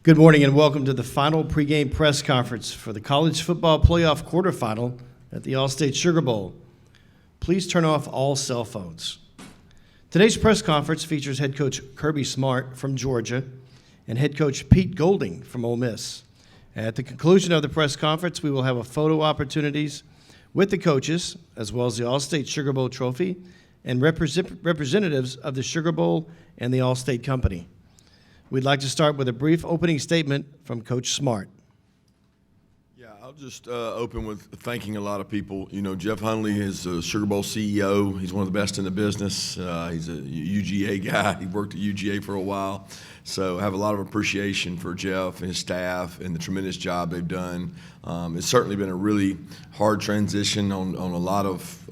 Good morning and welcome to the final pregame press conference for the College Football Playoff Quarterfinal at the All-State Sugar Bowl. Please turn off all cell phones. Today's press conference features head coach Kirby Smart from Georgia and head coach Pete Golding from Ole Miss. At the conclusion of the press conference, we will have a photo opportunities with the coaches, as well as the All-State Sugar Bowl trophy and representatives of the Sugar Bowl and the All-State Company. We'd like to start with a brief opening statement from Coach Smart. Yeah, I'll just open with thanking a lot of people. You know, Jeff Hundley is a Sugar Bowl CEO. He's one of the best in the business. He's a UGA guy. He worked at UGA for a while. So I have a lot of appreciation for Jeff and his staff and the tremendous job they've done. It's certainly been a really hard transition on a lot of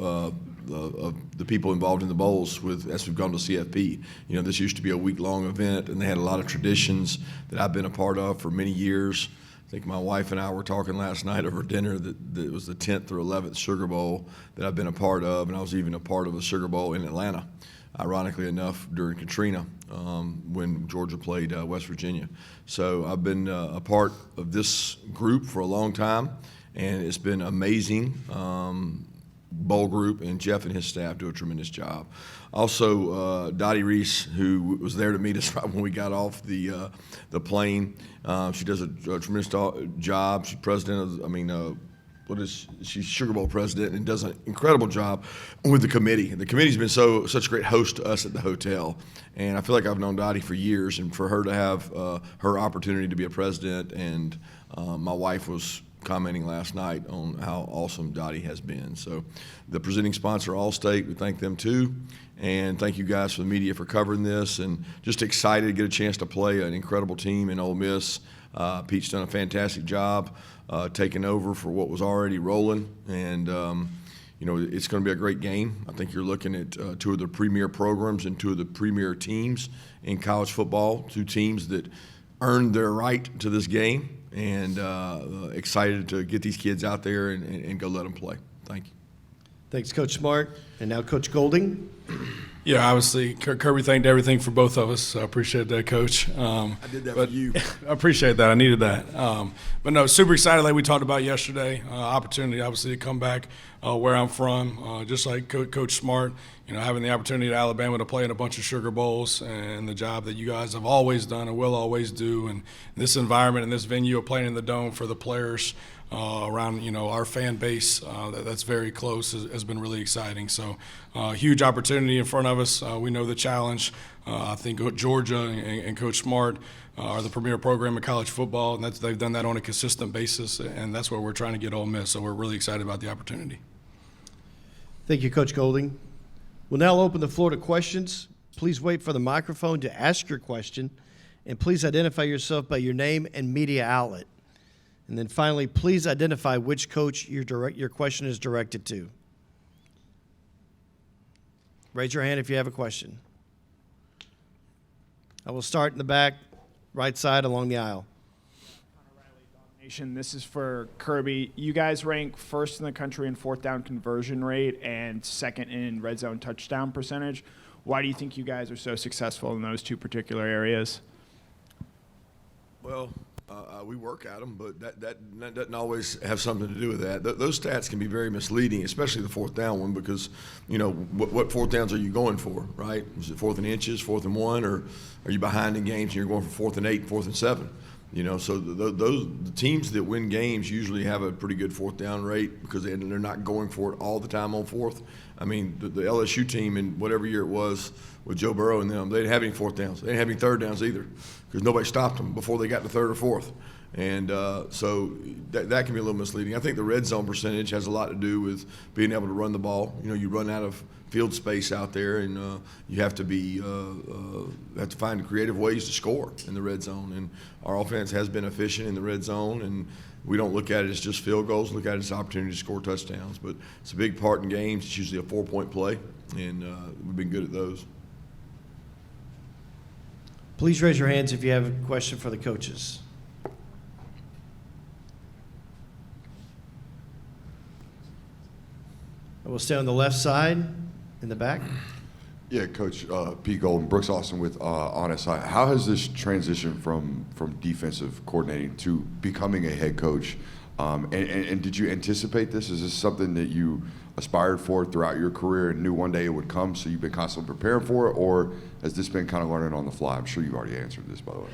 the people involved in the bowls as we've gone to CFP. You know, this used to be a week-long event, and they had a lot of traditions that I've been a part of for many years. I think my wife and I were talking last night over dinner that it was the 10th or 11th Sugar Bowl that I've been a part of, and I was even a part of a Sugar Bowl in Atlanta, ironically enough, during Katrina when Georgia played West Virginia. So I've been a part of this group for a long time, and it's been amazing. Bowl group, and Jeff and his staff do a tremendous job. Also, Dottie Reese, who was there to meet us right when we got off the plane, she does a tremendous job. She's president of, she's Sugar Bowl president and does an incredible job with the committee. And the committee's been such a great host to us at the hotel, and I feel like I've known Dottie for years, and for her to have her opportunity to be a president, and my wife was commenting last night on how awesome Dottie has been. So the presenting sponsor, Allstate, we thank them too. And thank you guys for the media for covering this, and just excited to get a chance to play an incredible team in Ole Miss. Pete's done a fantastic job taking over for what was already rolling. And, you know, it's going to be a great game. I think you're looking at two of the premier programs and two of the premier teams in college football, two teams that earned their right to this game. And excited to get these kids out there and go let them play. Thank you. Thanks, Coach Smart. And now Coach Golding. Yeah, obviously, Kirby thanked everything for both of us. So I appreciate that, Coach. I did that for you. I appreciate that. I needed that. But no, super excited like we talked about yesterday. Opportunity, obviously, to come back where I'm from. Just like Coach Smart, you know, having the opportunity at Alabama to play in a bunch of Sugar Bowls and the job that you guys have always done and will always do. And this environment and this venue of playing in the Dome for the players around, you know, our fan base that's very close has been really exciting. So huge opportunity in front of us. We know the challenge. I think Georgia and Coach Smart are the premier program in college football, and they've done that on a consistent basis, and that's where we're trying to get Ole Miss. So we're really excited about the opportunity. Thank you, Coach Golding. We'll now open the floor to questions. Please wait for the microphone to ask your question, and please identify yourself by your name and media outlet. And then finally, please identify which coach your question is directed to. Raise your hand if you have a question. I will start in the back, right side along the aisle. This is for Kirby. You guys rank first in the country in fourth down conversion rate and second in red zone touchdown percentage. Why do you think you guys are so successful in those two particular areas? Well, we work at them, but that doesn't always have something to do with that. Those stats can be very misleading, especially the fourth down one, because, you know, what fourth downs are you going for, right? Is it fourth and inches, fourth and 1, or are you behind in games and you're going for fourth and 8, fourth and 7? You know, so the teams that win games usually have a pretty good fourth down rate because they're not going for it all the time on fourth. I mean, the LSU team in whatever year it was with Joe Burrow and them, they didn't have any fourth downs. They didn't have any third downs either because nobody stopped them before they got to third or fourth. And so that can be a little misleading. I think the red zone percentage has a lot to do with being able to run the ball. You know, you run out of field space out there, and you have to find creative ways to score in the red zone. And our offense has been efficient in the red zone, and we don't look at it as just field goals. Look at it as an opportunity to score touchdowns. But it's a big part in games. It's usually a 4-point play, and we've been good at those. Please raise your hands if you have a question for the coaches. I will stay on the left side in the back. Yeah, Coach Pete Golden, Brooks Austin with Honest. How has this transition from defensive coordinating to becoming a head coach? And did you anticipate this? Is this something that you aspired for throughout your career and knew one day it would come, so you've been constantly preparing for it? Or has this been kind of learning on the fly? I'm sure you've already answered this, by the way.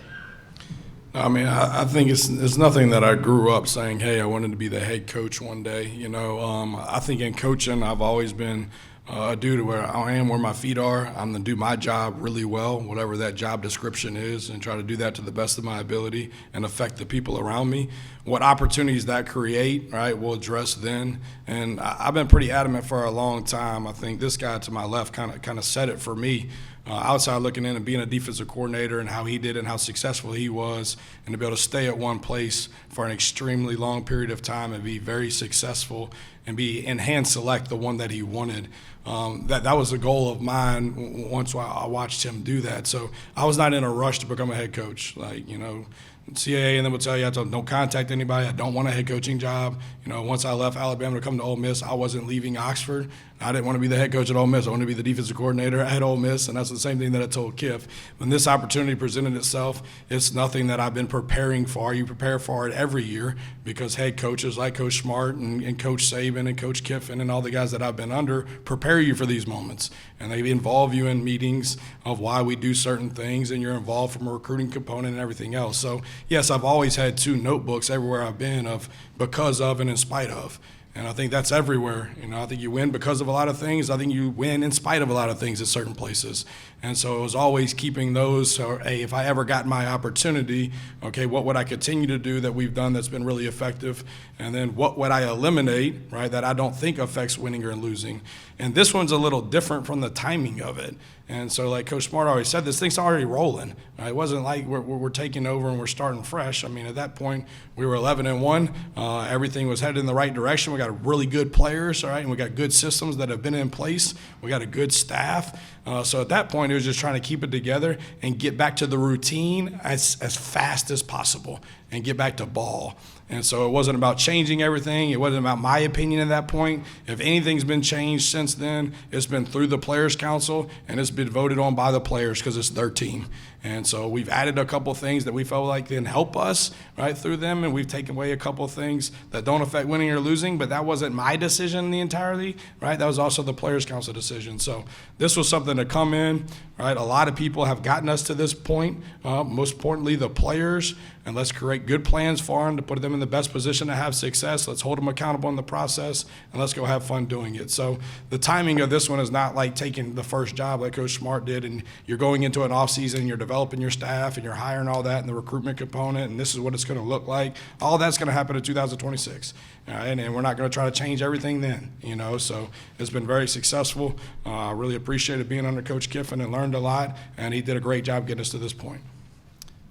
I mean, I think it's nothing that I grew up saying, hey, I wanted to be the head coach one day. You know, I think in coaching, I've always been a dude where I am where my feet are. I'm going to do my job really well, whatever that job description is, and try to do that to the best of my ability and affect the people around me. What opportunities that create, right, we'll address then. And I've been pretty adamant for a long time. I think this guy to my left kind of said it for me. Outside looking in and being a defensive coordinator and how he did and how successful he was, and to be able to stay at one place for an extremely long period of time and be very successful and be in hand select the one that he wanted. That was a goal of mine once I watched him do that. So I was not in a rush to become a head coach. Like, you know, CAA and then will tell you, don't contact anybody. I don't want a head coaching job. You know, once I left Alabama to come to Ole Miss, I wasn't leaving Oxford. I didn't want to be the head coach at Ole Miss. I wanted to be the defensive coordinator at Ole Miss, and that's the same thing that I told Kiff. When this opportunity presented itself, it's nothing that I've been preparing for. You prepare for it every year because head coaches like Coach Smart and Coach Saban and Coach Kiffin and all the guys that I've been under prepare you for these moments. And they involve you in meetings of why we do certain things, and you're involved from a recruiting component and everything else. So, yes, I've always had two notebooks everywhere I've been of because of and in spite of. And I think that's everywhere. You know, I think you win because of a lot of things. I think you win in spite of a lot of things at certain places. And so it was always keeping those, or, hey, if I ever got my opportunity, okay, what would I continue to do that we've done that's been really effective? And then what would I eliminate, right, that I don't think affects winning or losing? And this one's a little different from the timing of it. And so, like Coach Smart always said, this thing's already rolling. Right? It wasn't like we're taking over and we're starting fresh. I mean, at that point, we were 11-1. Everything was headed in the right direction. We got really good players, all right, and we got good systems that have been in place. We got a good staff. So at that point, it was just trying to keep it together and get back to the routine as fast as possible and get back to ball. And so it wasn't about changing everything. It wasn't about my opinion at that point. If anything's been changed since then, it's been through the Players Council, and it's been voted on by the players because it's their team. And so we've added a couple things that we felt like can help us, right, through them, and we've taken away a couple things that don't affect winning or losing, but that wasn't my decision in the entirety, right? That was also the Players Council decision. So this was something to come in, right? A lot of people have gotten us to this point, most importantly the players, and let's create good plans for them to put them in the best position to have success. Let's hold them accountable in the process, and let's go have fun doing it. So the timing of this one is not like taking the first job like Coach Smart did, and you're going into an offseason, and you're developing your staff, and you're hiring all that, and the recruitment component, and this is what it's going to look like. All that's going to happen in 2026, and we're not going to try to change everything then, you know. So it's been very successful. I really appreciated being under Coach Kiffin and learned a lot, and he did a great job getting us to this point.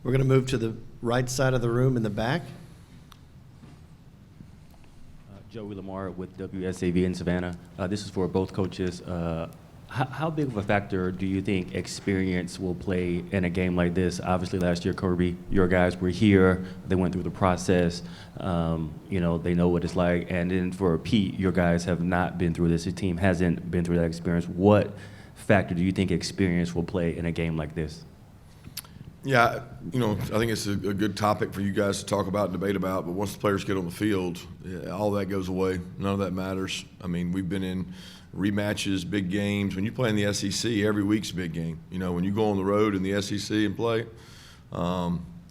We're going to move to the right side of the room in the back. Joey Lamar with WSAV in Savannah. This is for both coaches. How big of a factor do you think experience will play in a game like this? Obviously, last year, Kirby, your guys were here. They went through the process. You know, they know what it's like. And then for Pete, your guys have not been through this. Your team hasn't been through that experience. What factor do you think experience will play in a game like this? Yeah, you know, I think it's a good topic for you guys to talk about and debate about, but once the players get on the field, all that goes away. None of that matters. I mean, we've been in rematches, big games. When you play in the SEC, every week's a big game. You know, when you go on the road in the SEC and play,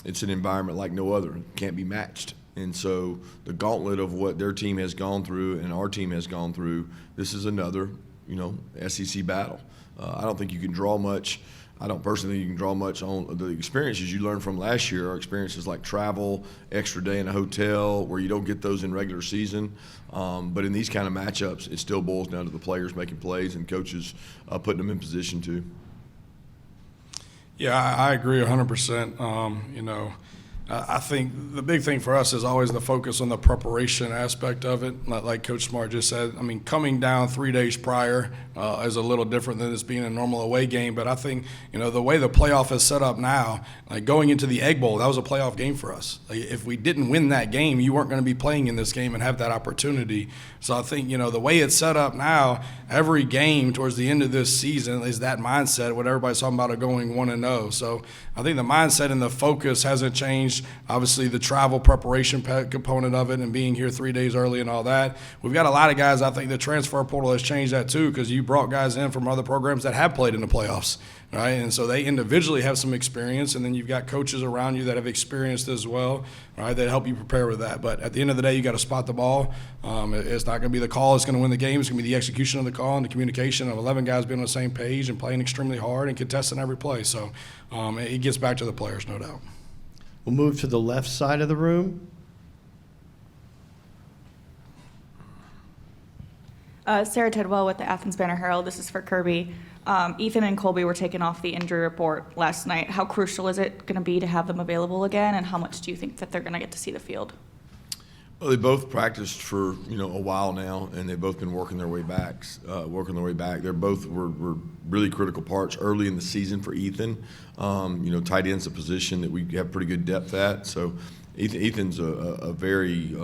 it's an environment like no other. It can't be matched. And so the gauntlet of what their team has gone through and our team has gone through, this is another, you know, SEC battle. I don't think you can draw much. I don't personally think you can draw much on the experiences you learned from last year. Are experiences like travel, extra day in a hotel, where you don't get those in regular season. But in these kind of matchups, it still boils down to the players making plays and coaches putting them in position to. Yeah, I agree 100%. You know, I think the big thing for us is always the focus on the preparation aspect of it. Like Coach Smart just said, I mean, coming down 3 days prior is a little different than this being a normal away game. But I think, the way the playoff is set up now, like going into the Egg Bowl, that was a playoff game for us. Like, if we didn't win that game, you weren't going to be playing in this game and have that opportunity. So I think, the way it's set up now, every game towards the end of this season is that mindset, what everybody's talking about, going 1-0. So I think the mindset and the focus hasn't changed. Obviously, the travel preparation component of it and being here 3 days early and all that. We've got a lot of guys, I think the transfer portal has changed that too, because you brought guys in from other programs that have played in the playoffs, right? And so they individually have some experience, and then you've got coaches around you that have experienced as well, right, that help you prepare with that. But at the end of the day, you got to spot the ball. It's not going to be the call that's going to win the game. It's going to be the execution of the call and the communication of 11 guys being on the same page and playing extremely hard and contesting every play. So it gets back to the players, no doubt. We'll move to the left side of the room. Sarah Tidwell with the Athens Banner-Herald. This is for Kirby. Ethan and Colby were taken off the injury report last night. How crucial is it going to be to have them available again, and how much do you think that they're going to get to see the field? Well, they both practiced for a while now, and they've both been working their way back. They're both were really critical parts early in the season for Ethan. Tight end's a position that we have pretty good depth at. So Ethan's a very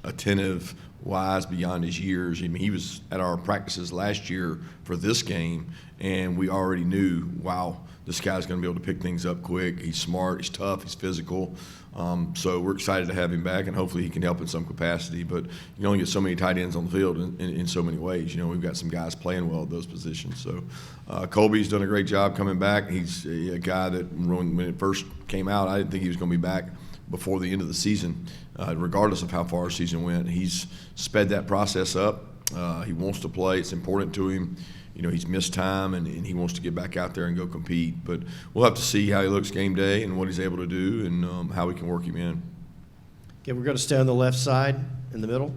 attentive, wise beyond his years. I mean, he was at our practices last year for this game, and we already knew, wow, this guy's going to be able to pick things up quick. He's smart, he's tough, he's physical. So we're excited to have him back, and hopefully he can help in some capacity. But you only get so many tight ends on the field in so many ways. We've got some guys playing well at those positions. So Colby's done a great job coming back. He's a guy that when it first came out, I didn't think he was going to be back before the end of the season, regardless of how far our season went. He's sped that process up. He wants to play. It's important to him. He's missed time, and he wants to get back out there and go compete. But we'll have to see how he looks game day and what he's able to do and how we can work him in. Okay, we're going to stay on the left side in the middle.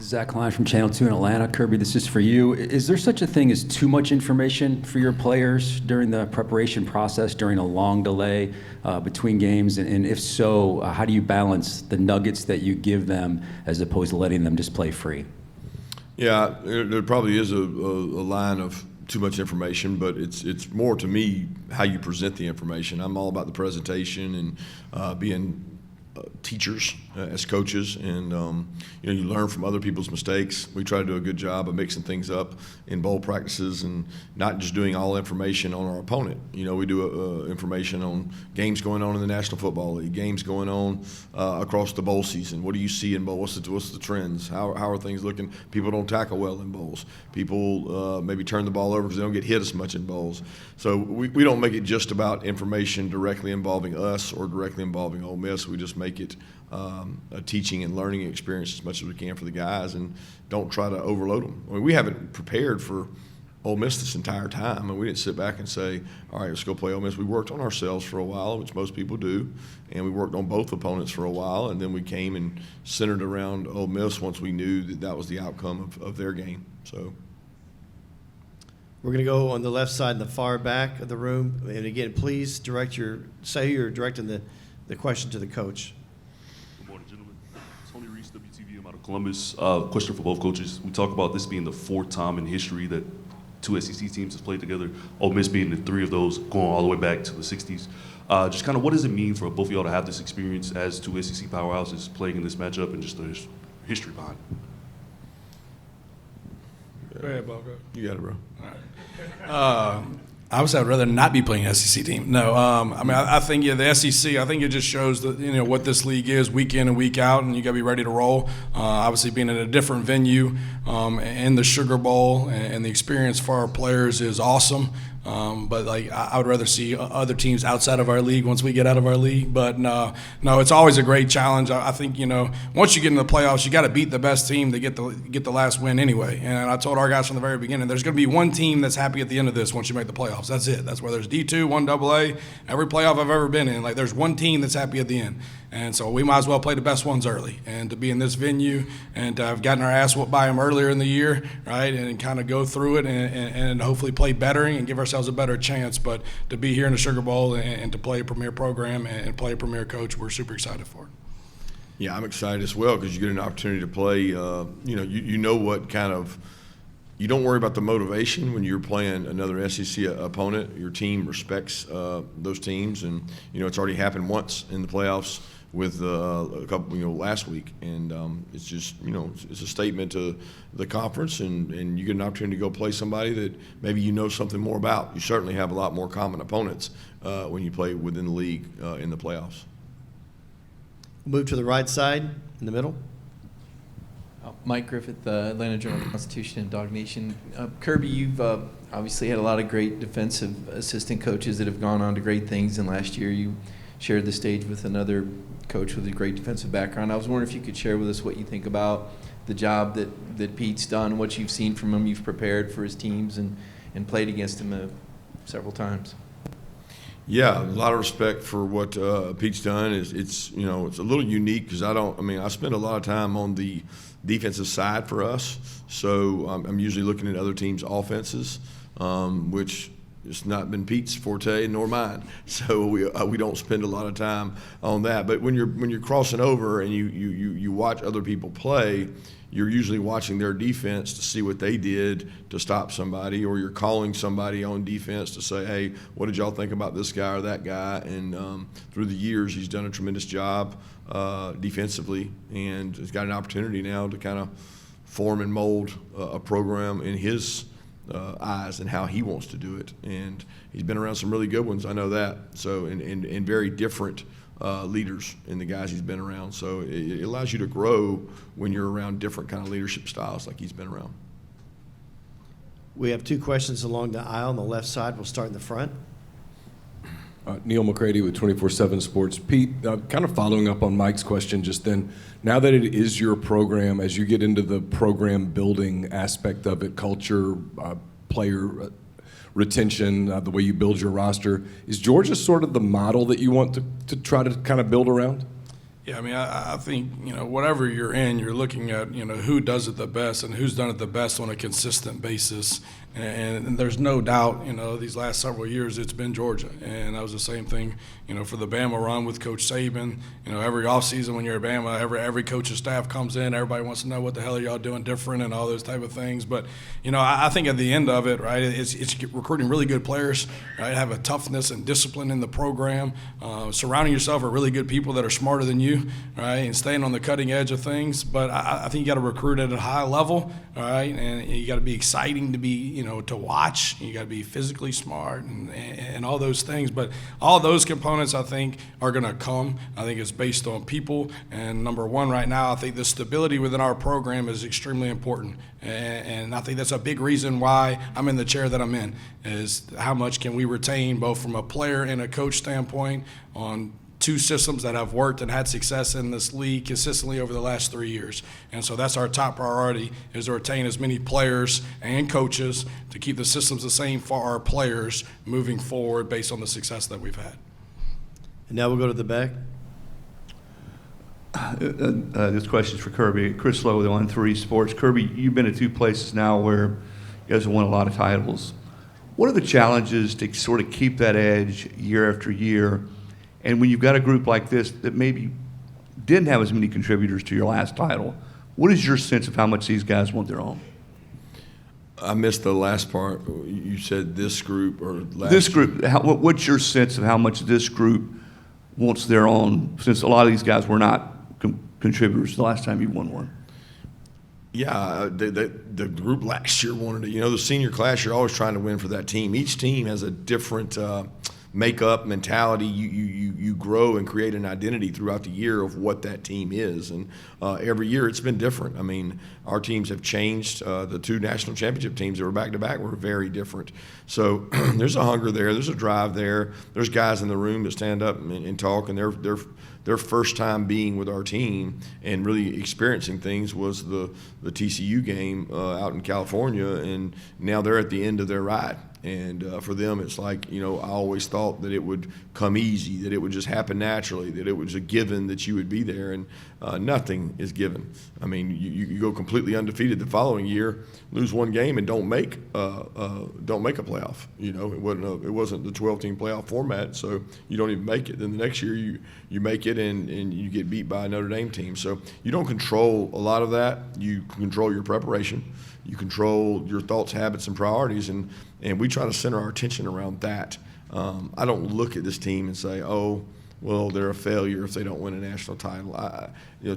Zach Klein from Channel 2 in Atlanta. Kirby, this is for you. Is there such a thing as too much information for your players during the preparation process, during a long delay between games? And if so, how do you balance the nuggets that you give them as opposed to letting them just play free? Yeah, there probably is a line of too much information, but it's more, to me, how you present the information. I'm all about the presentation and being teachers as coaches, and you learn from other people's mistakes. We try to do a good job of mixing things up in bowl practices and not just doing all information on our opponent. We do information on games going on in the National Football League, games going on across the bowl season. What do you see in bowl? What's the trends? How are things looking? People don't tackle well in bowls. People maybe turn the ball over because they don't get hit as much in bowls. So we don't make it just about information directly involving us or directly involving Ole Miss. We just make it a teaching and learning experience as much as we can for the guys, and don't try to overload them. I mean, we haven't prepared for Ole Miss this entire time, and we didn't sit back and say, all right, let's go play Ole Miss. We worked on ourselves for a while, which most people do, and we worked on both opponents for a while, and then we came and centered around Ole Miss once we knew that was the outcome of their game. So We're going to go on the left side in the far back of the room. And again, please say you're directing the question to the coach. Good morning, gentlemen. Tony Reese, WTV. I'm out of Columbus. Question for both coaches. We talk about this being the fourth time in history that two SEC teams have played together, Ole Miss being the three of those, going all the way back to the 60s. Just kind of what does it mean for both of y'all to have this experience as two SEC powerhouses playing in this matchup, and just the history behind it? Go ahead, Bob. Go. you got it, bro. Obviously, I'd rather not be playing an SEC team. No, I think the SEC. I think it just shows that what this league is week in and week out, and you got to be ready to roll. Obviously, being in a different venue in the Sugar Bowl, and the experience for our players is awesome. But I would rather see other teams outside of our league once we get out of our league. But no, it's always a great challenge. I think once you get in the playoffs, you got to beat the best team to get the last win anyway. And I told our guys from the very beginning, there's going to be one team that's happy at the end of this once you make the playoffs. That's it. That's where there's D2, 1 AA. Every playoff I've ever been in, there's one team that's happy at the end. And so we might as well play the best ones early. And to be in this venue and to have gotten our ass whooped by them earlier in the year, right, and kind of go through it and hopefully play better and give ourselves ourselves a better chance. But to be here in the Sugar Bowl and to play a premier program and play a premier coach, we're super excited for it. Yeah, I'm excited as well because you get an opportunity to play. You know what kind of. You don't worry about the motivation when you're playing another SEC opponent. Your team respects those teams, and it's already happened once in the playoffs with a couple, last week, and it's just, it's a statement to the conference, and you get an opportunity to go play somebody that maybe something more about. You certainly have a lot more common opponents when you play within the league in the playoffs. Move to the right side in the middle. Mike Griffith, Atlanta Journal-Constitution and Dog Nation. Kirby, you've obviously had a lot of great defensive assistant coaches that have gone on to great things, and last year you shared the stage with another coach with a great defensive background. I was wondering if you could share with us what you think about the job that Pete's done, what you've seen from him. You've prepared for his teams and played against him several times. Yeah, a lot of respect for what Pete's done. It's a little unique because I spend a lot of time on the defensive side for us, so I'm usually looking at other teams' offenses, which it's not been Pete's forte nor mine. So we don't spend a lot of time on that. But when you're crossing over and you watch other people play, you're usually watching their defense to see what they did to stop somebody, or you're calling somebody on defense to say, hey, what did y'all think about this guy or that guy? And through the years, he's done a tremendous job defensively, and he's got an opportunity now to kind of form and mold a program in his eyes and how he wants to do it. And he's been around some really good ones, I know that. So, and very different leaders in the guys he's been around. So it allows you to grow when you're around different kind of leadership styles like he's been around. We have two questions along the aisle on the left side. We'll start in the front. Neil McCready with 24/7 Sports. Pete, kind of following up on Mike's question just then, now that it is your program, as you get into the program building aspect of it, culture, player retention, the way you build your roster, is Georgia sort of the model that you want to try to kind of build around? Yeah, I think, whatever you're in, you're looking at, who does it the best and who's done it the best on a consistent basis. And there's no doubt, these last several years it's been Georgia. And that was the same thing, for the Bama run with Coach Saban. Every offseason when you're at Bama, every coach's staff comes in, everybody wants to know what the hell are y'all doing different and all those type of things. But, I think at the end of it, right, it's recruiting really good players, right, have a toughness and discipline in the program, surrounding yourself with really good people that are smarter than you, right, and staying on the cutting edge of things. But I think you got to recruit at a high level, all right, and you got to be exciting to be, to watch. You got to be physically smart and all those things. But all those components, I think, are going to come. I think it's based on people. And number one right now, I think the stability within our program is extremely important. And I think that's a big reason why I'm in the chair that I'm in, is how much can we retain both from a player and a coach standpoint on two systems that have worked and had success in this league consistently over the last 3 years. And so that's our top priority, is to retain as many players and coaches to keep the systems the same for our players moving forward based on the success that we've had. And now we'll go to the back. This question is for Kirby. Chris Lowe with On3 Sports. Kirby, you've been at two places now where you guys have won a lot of titles. What are the challenges to sort of keep that edge year after year? And when you've got a group like this that maybe didn't have as many contributors to your last title, what is your sense of how much these guys want their own? I missed the last part. You said this group or last This group, what's your sense of how much this group wants their own, since a lot of these guys were not contributors the last time you won one? Yeah, the group last year wanted to, the senior class, you're always trying to win for that team. Each team has a different makeup, mentality. You grow and create an identity throughout the year of what that team is. And every year it's been different. Our teams have changed. The two national championship teams that were back-to-back were very different. So there's a hunger there. There's a drive there. There's guys in the room that stand up and talk, and their first time being with our team and really experiencing things was the TCU game out in California, and now they're at the end of their ride. And for them, it's like, I always thought that it would come easy, that it would just happen naturally, that it was a given that you would be there, and nothing is given. I mean, you go completely undefeated the following year, lose one game, and don't make a playoff. It wasn't the 12-team playoff format, so you don't even make it. Then the next year you make it, and you get beat by a Notre Dame team. So you don't control a lot of that. You control your preparation. You control your thoughts, habits, and priorities, and we try to center our attention around that. I don't look at this team and say, oh, well, they're a failure if they don't win a national title.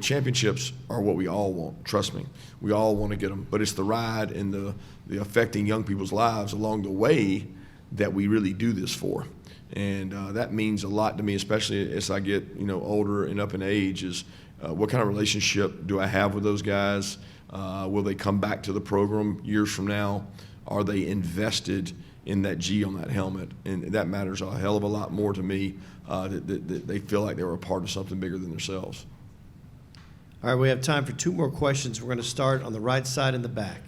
Championships are what we all want. Trust me, we all want to get them. But it's the ride and the affecting young people's lives along the way that we really do this for. And that means a lot to me, especially as I get older and up in age. Is what kind of relationship do I have with those guys? Will they come back to the program years from now? Are they invested in that G on that helmet? And that matters a hell of a lot more to me, that they feel like they were a part of something bigger than themselves. All right, we have time for 2 more questions. We're going to start on the right side in the back.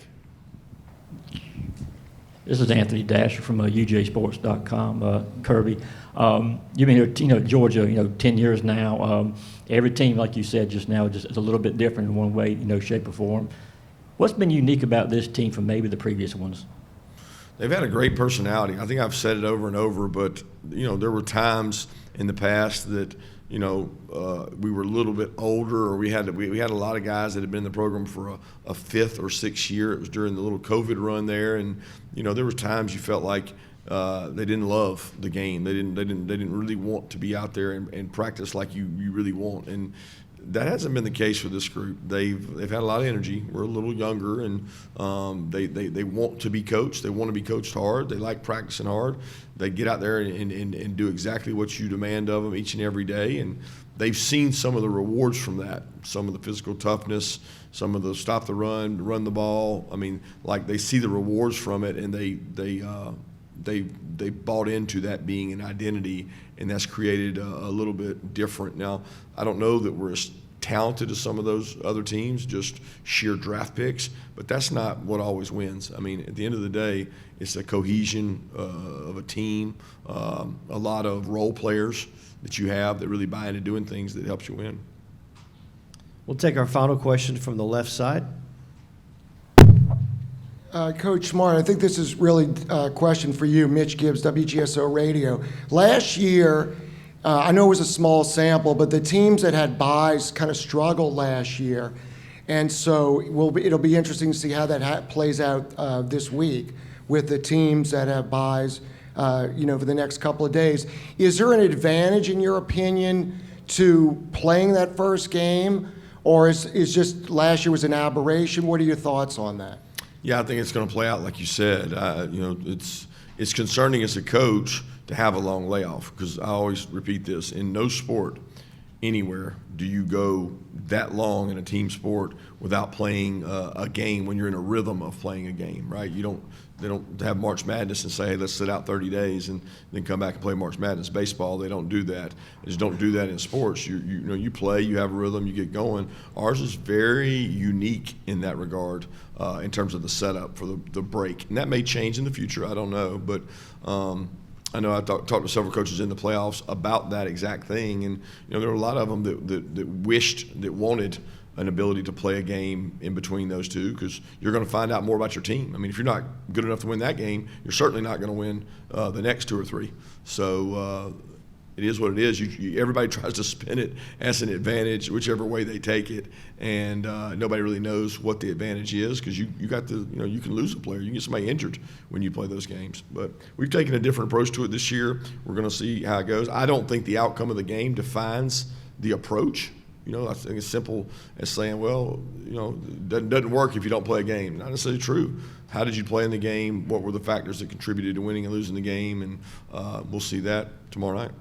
This is Anthony Dasher from UJSports.com. Kirby, you've been here, Georgia, 10 years now. Every team, like you said just now, is a little bit different in one way, shape or form. What's been unique about this team from maybe the previous ones? They've had a great personality. I think I've said it over and over, but there were times in the past that we were a little bit older, or we had a lot of guys that had been in the program for a 5th or 6th year. It was during the little COVID run there, and there were times you felt like they didn't love the game. They didn't really want to be out there and practice like you really want. And that hasn't been the case with this group. They've had a lot of energy. We're a little younger, and they want to be coached. They want to be coached hard. They like practicing hard. They get out there and do exactly what you demand of them each and every day. And they've seen some of the rewards from that, some of the physical toughness, some of the stop the run the ball. I mean, like, they see the rewards from it, and they bought into that being an identity, and that's created a little bit different. Now, I don't know that we're as talented as some of those other teams, just sheer draft picks, but that's not what always wins. I mean, at the end of the day, it's a cohesion of a team, a lot of role players that you have that really buy into doing things that helps you win. We'll take our final question from the left side. Coach Smart, I think this is really a question for you, Mitch Gibbs, WGSO Radio. Last year, I know it was a small sample, but the teams that had buys kind of struggled last year. And so it'll be interesting to see how that plays out this week with the teams that have buys, for the next couple of days. Is there an advantage, in your opinion, to playing that first game, or is just last year was an aberration? What are your thoughts on that? Yeah, I think it's going to play out like you said. It's concerning as a coach to have a long layoff, because I always repeat this: in no sport anywhere do you go that long in a team sport without playing a game when you're in a rhythm of playing a game, right? They don't have March Madness and say, hey, let's sit out 30 days and then come back and play March Madness. Baseball, they don't do that. They just don't do that in sports. You play, you have a rhythm, you get going. Ours is very unique in that regard, in terms of the setup for the break. And that may change in the future, I don't know. But I know I talked to several coaches in the playoffs about that exact thing. And there were a lot of them that wanted an ability to play a game in between those two, because you're going to find out more about your team. I mean, if you're not good enough to win that game, you're certainly not going to win the next 2 or 3. So it is what it is. Everybody tries to spin it as an advantage, whichever way they take it, and nobody really knows what the advantage is, because you can lose a player, you can get somebody injured when you play those games. But we've taken a different approach to it this year. We're going to see how it goes. I don't think the outcome of the game defines the approach. I think it's simple as saying, well, it doesn't work if you don't play a game. Not necessarily true. How did you play in the game? What were the factors that contributed to winning and losing the game? And we'll see that tomorrow night.